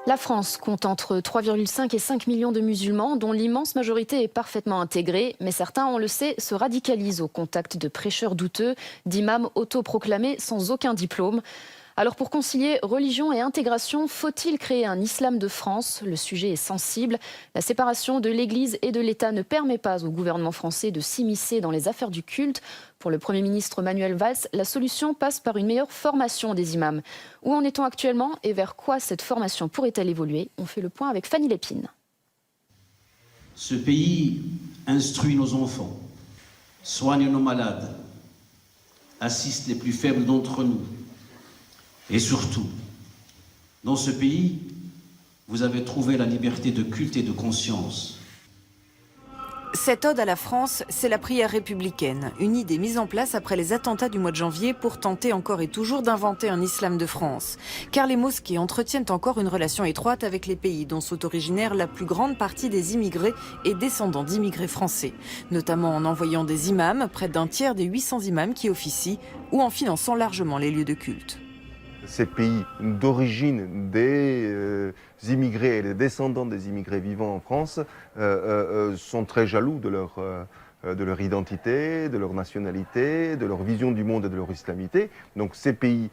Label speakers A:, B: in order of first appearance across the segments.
A: La France compte entre 3,5 et 5 millions de musulmans, dont l'immense majorité est parfaitement intégrée. Mais certains, on le sait, se radicalisent au contact de prêcheurs douteux, d'imams autoproclamés sans aucun diplôme. Alors pour concilier religion et intégration, faut-il créer un islam de France? Le sujet est sensible. La séparation de l'Église et de l'État ne permet pas au gouvernement français de s'immiscer dans les affaires du culte. Pour le Premier ministre Manuel Valls, la solution passe par une meilleure formation des imams. Où en est-on actuellement et vers quoi cette formation pourrait-elle évoluer? On fait le point avec Fanny Lépine.
B: Ce pays instruit nos enfants, soigne nos malades, assiste les plus faibles d'entre nous. Et surtout, dans ce pays, vous avez trouvé la liberté de culte et de conscience.
C: Cette ode à la France, c'est la prière républicaine, une idée mise en place après les attentats du mois de janvier pour tenter encore et toujours d'inventer un islam de France. Car les mosquées entretiennent encore une relation étroite avec les pays dont sont originaires la plus grande partie des immigrés et descendants d'immigrés français, notamment en envoyant des imams, près d'un tiers des 800 imams qui officient, ou en finançant largement les lieux de culte.
D: Ces pays d'origine des immigrés et les descendants des immigrés vivant en France sont très jaloux de leur identité, de leur nationalité, de leur vision du monde et de leur islamité. Donc ces pays,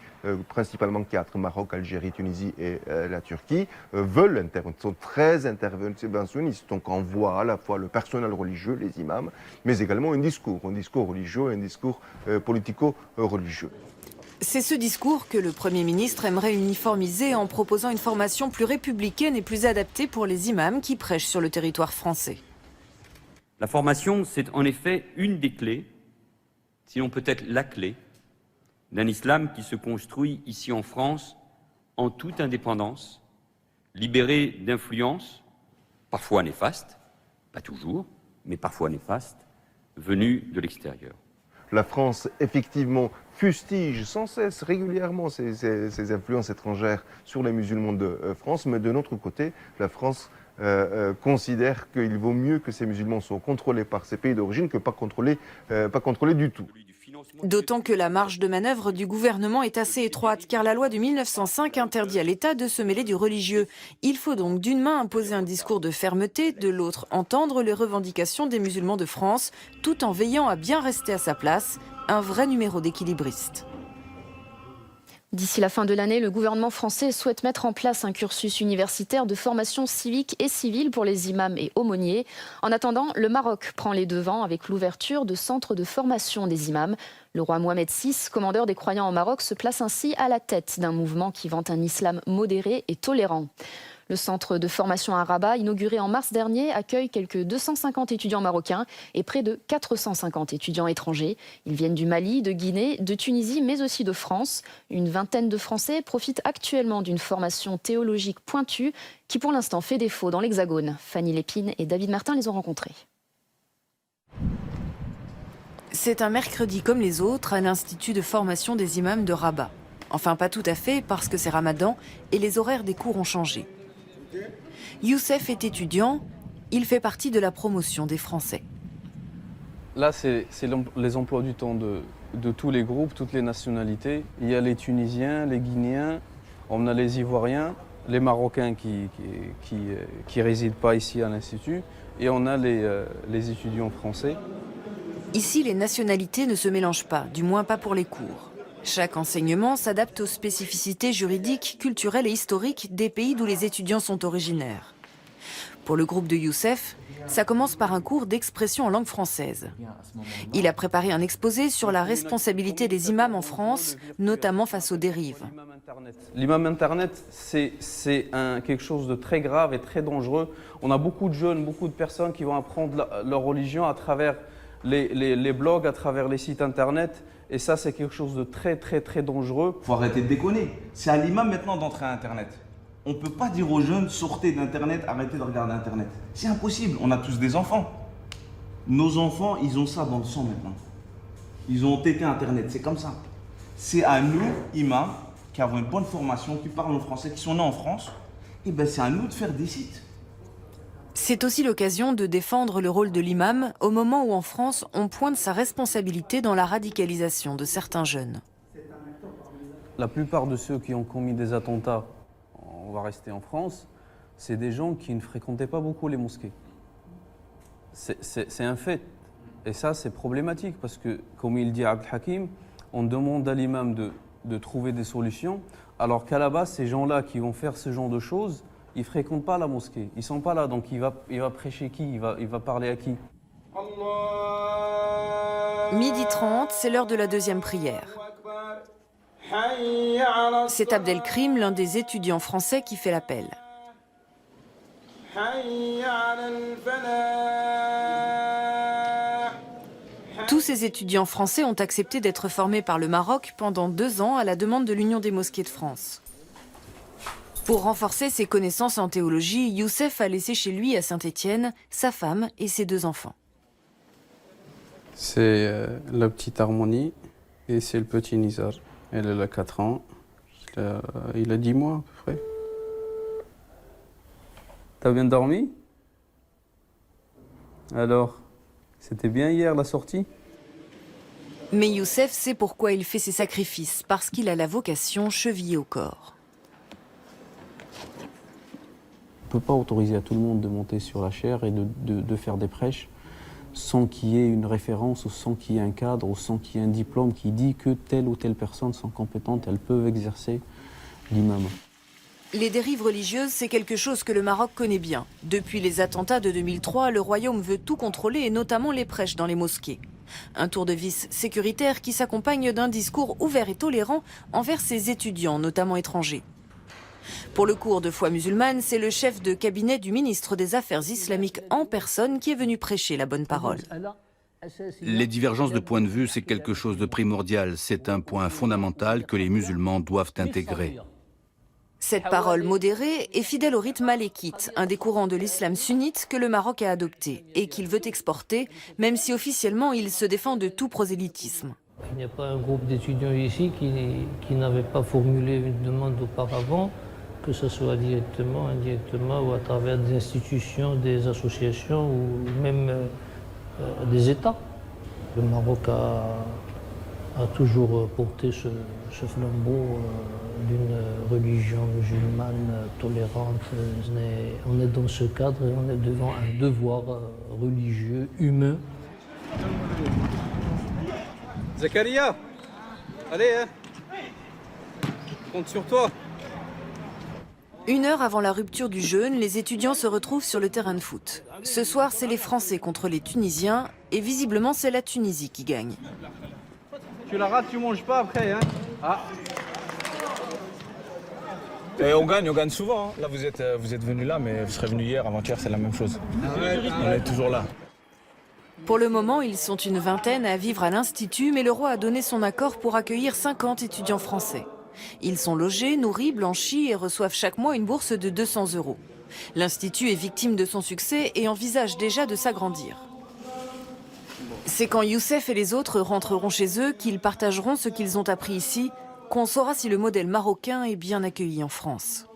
D: principalement 4, Maroc, Algérie, Tunisie et la Turquie, veulent intervenir, sont très interventionnistes, donc envoient à la fois le personnel religieux, les imams, mais également un discours religieux et un discours politico-religieux.
C: C'est ce discours que le Premier ministre aimerait uniformiser en proposant une formation plus républicaine et plus adaptée pour les imams qui prêchent sur le territoire français.
E: La formation, c'est en effet une des clés, sinon peut-être la clé, d'un islam qui se construit ici en France en toute indépendance, libéré d'influences, parfois néfastes, pas toujours, mais parfois néfastes, venues de l'extérieur.
D: La France, effectivement, fustige sans cesse, régulièrement, ces influences étrangères sur les musulmans de France, mais de notre côté, la France considère qu'il vaut mieux que ces musulmans soient contrôlés par ces pays d'origine que pas contrôlés du tout.
C: D'autant que la marge de manœuvre du gouvernement est assez étroite, car la loi de 1905 interdit à l'État de se mêler du religieux. Il faut donc d'une main imposer un discours de fermeté, de l'autre entendre les revendications des musulmans de France, tout en veillant à bien rester à sa place, un vrai numéro d'équilibriste.
A: D'ici la fin de l'année, le gouvernement français souhaite mettre en place un cursus universitaire de formation civique et civile pour les imams et aumôniers. En attendant, le Maroc prend les devants avec l'ouverture de centres de formation des imams. Le roi Mohamed VI, commandeur des croyants au Maroc, se place ainsi à la tête d'un mouvement qui vante un islam modéré et tolérant. Le centre de formation à Rabat, inauguré en mars dernier, accueille quelques 250 étudiants marocains et près de 450 étudiants étrangers. Ils viennent du Mali, de Guinée, de Tunisie, mais aussi de France. Une vingtaine de Français profitent actuellement d'une formation théologique pointue qui pour l'instant fait défaut dans l'Hexagone. Fanny Lépine et David Martin les ont rencontrés.
C: C'est un mercredi comme les autres à l'Institut de formation des imams de Rabat. Enfin, pas tout à fait, parce que c'est Ramadan et les horaires des cours ont changé. Youssef est étudiant, il fait partie de la promotion des Français.
F: Là, c'est les emplois du temps de tous les groupes, toutes les nationalités. Il y a les Tunisiens, les Guinéens, on a les Ivoiriens, les Marocains qui résident pas ici à l'Institut, et on a les étudiants français.
C: Ici, les nationalités ne se mélangent pas, du moins pas pour les cours. Chaque enseignement s'adapte aux spécificités juridiques, culturelles et historiques des pays d'où les étudiants sont originaires. Pour le groupe de Youssef, ça commence par un cours d'expression en langue française. Il a préparé un exposé sur la responsabilité des imams en France, notamment face aux dérives.
F: L'imam Internet, c'est quelque chose de très grave et très dangereux. On a beaucoup de jeunes, beaucoup de personnes qui vont apprendre leur religion à travers les blogs, à travers les sites Internet. Et ça, c'est quelque chose de très, très, très dangereux.
G: Faut arrêter de déconner. C'est à l'imam maintenant d'entrer à Internet. On ne peut pas dire aux jeunes, sortez d'Internet, arrêtez de regarder Internet. C'est impossible, on a tous des enfants. Nos enfants, ils ont ça dans le sang maintenant. Ils ont tété Internet, c'est comme ça. C'est à nous, imams, qui avons une bonne formation, qui parlent en français, qui sont nés en France, et ben c'est à nous de faire des sites.
C: C'est aussi l'occasion de défendre le rôle de l'imam au moment où en France, on pointe sa responsabilité dans la radicalisation de certains jeunes.
F: La plupart de ceux qui ont commis des attentats on va rester en France, c'est des gens qui ne fréquentaient pas beaucoup les mosquées. C'est un fait. Et ça, c'est problématique parce que, comme il dit Abd Hakim, on demande à l'imam de trouver des solutions, alors qu'à la base, ces gens-là qui vont faire ce genre de choses, ils ne fréquentent pas la mosquée. Ils ne sont pas là, donc il va prêcher qui, il va parler à qui?
C: 12h30, c'est l'heure de la deuxième prière. C'est Abdelkrim, l'un des étudiants français, qui fait l'appel. Tous ces étudiants français ont accepté d'être formés par le Maroc pendant 2 ans à la demande de l'Union des mosquées de France. Pour renforcer ses connaissances en théologie, Youssef a laissé chez lui à Saint-Étienne sa femme et ses 2 enfants.
F: C'est la petite Harmonie et c'est le petit Nizar. Elle a 4 ans, il a 10 mois à peu près. T'as bien dormi? Alors, c'était bien hier la sortie?
C: Mais Youssef sait pourquoi il fait ses sacrifices, parce qu'il a la vocation chevillée au corps.
F: On ne peut pas autoriser à tout le monde de monter sur la chaire et de faire des prêches sans qu'il y ait une référence ou sans qu'il y ait un cadre ou sans qu'il y ait un diplôme qui dit que telle ou telle personne sont compétentes, elles peuvent exercer l'imam.
C: Les dérives religieuses, c'est quelque chose que le Maroc connaît bien. Depuis les attentats de 2003, le royaume veut tout contrôler et notamment les prêches dans les mosquées. Un tour de vis sécuritaire qui s'accompagne d'un discours ouvert et tolérant envers ses étudiants, notamment étrangers. Pour le cours de foi musulmane, c'est le chef de cabinet du ministre des Affaires islamiques en personne qui est venu prêcher la bonne parole.
H: Les divergences de point de vue, c'est quelque chose de primordial. C'est un point fondamental que les musulmans doivent intégrer.
C: Cette parole modérée est fidèle au rite malékite, un des courants de l'islam sunnite que le Maroc a adopté et qu'il veut exporter, même si officiellement il se défend de tout prosélytisme.
I: Il n'y a pas un groupe d'étudiants ici qui n'avait pas formulé une demande auparavant, que ce soit directement, indirectement ou à travers des institutions, des associations ou même des États. Le Maroc a toujours porté ce flambeau d'une religion musulmane tolérante. On est dans ce cadre et on est devant un devoir religieux, humain.
F: Zakaria, allez, hein. Compte sur toi.
C: 1 heure avant la rupture du jeûne, les étudiants se retrouvent sur le terrain de foot. Ce soir, c'est les Français contre les Tunisiens et visiblement, c'est la Tunisie qui gagne.
F: Tu la rates, tu manges pas après, hein. Ah.
J: Et on gagne souvent. Hein. Là, vous êtes venu là, mais vous serez venu hier, avant-hier, c'est la même chose. On est toujours là.
C: Pour le moment, ils sont une vingtaine à vivre à l'Institut, mais le roi a donné son accord pour accueillir 50 étudiants français. Ils sont logés, nourris, blanchis et reçoivent chaque mois une bourse de 200 €. L'Institut est victime de son succès et envisage déjà de s'agrandir. C'est quand Youssef et les autres rentreront chez eux qu'ils partageront ce qu'ils ont appris ici, qu'on saura si le modèle marocain est bien accueilli en France.